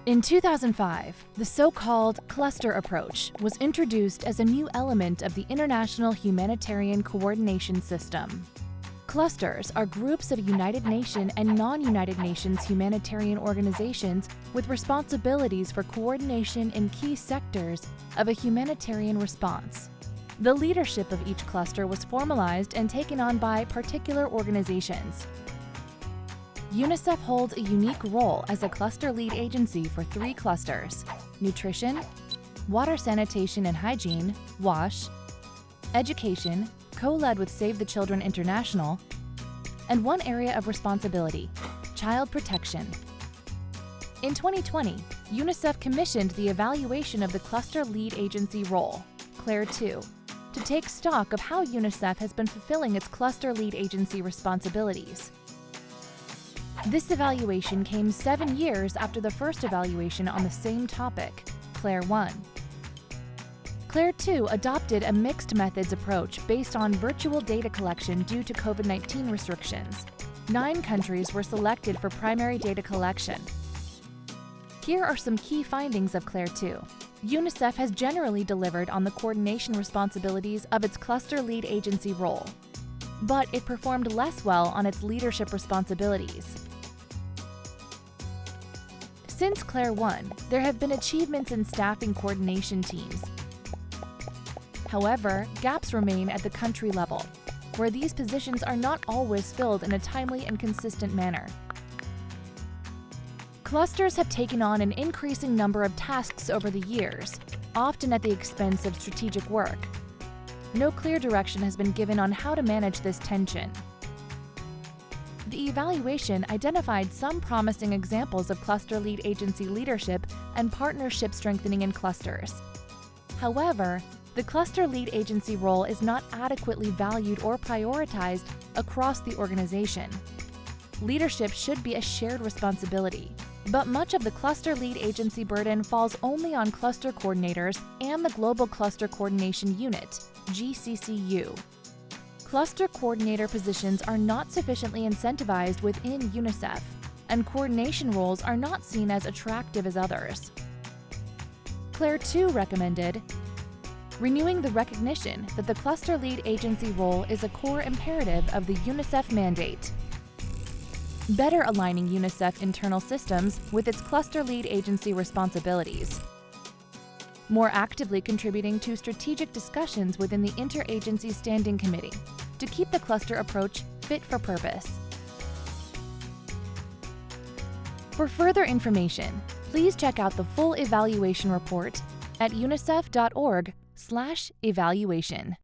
In 2005, the so-called cluster approach was introduced as a new element of the international humanitarian coordination system. Clusters are groups of United Nations and non-United Nations humanitarian organizations with responsibilities for coordination in key sectors of a humanitarian response. The leadership of each cluster was formalized and taken on by particular organizations. UNICEF holds a unique role as a cluster lead agency for 3 clusters: nutrition, water, sanitation and hygiene, WASH, education, co-led with Save the Children International, and 1 area of responsibility, child protection. In 2020, UNICEF commissioned the evaluation of the cluster lead agency role, CLARE II, to take stock of how UNICEF has been fulfilling its cluster lead agency responsibilities. This evaluation came 7 years after the first evaluation on the same topic, CLARE I. CLARE II adopted a mixed methods approach based on virtual data collection due to COVID-19 restrictions. 9 countries were selected for primary data collection. Here are some key findings of CLARE II. UNICEF has generally delivered on the coordination responsibilities of its cluster lead agency role, but it performed less well on its leadership responsibilities. Since CLARE I, there have been achievements in staffing coordination teams. However, gaps remain at the country level, where these positions are not always filled in a timely and consistent manner. Clusters have taken on an increasing number of tasks over the years, often at the expense of strategic work. No clear direction has been given on how to manage this tension. The evaluation identified some promising examples of cluster lead agency leadership and partnership strengthening in clusters. However, the cluster lead agency role is not adequately valued or prioritized across the organization. Leadership should be a shared responsibility, but much of the cluster lead agency burden falls only on cluster coordinators and the Global Cluster Coordination Unit, GCCU. Cluster coordinator positions are not sufficiently incentivized within UNICEF, and coordination roles are not seen as attractive as others. CLARE II recommended renewing the recognition that the cluster lead agency role is a core imperative of the UNICEF mandate, better aligning UNICEF internal systems with its cluster lead agency responsibilities, more actively contributing to strategic discussions within the Interagency Standing Committee to keep the cluster approach fit for purpose. For further information, please check out the full evaluation report at unicef.org/evaluation.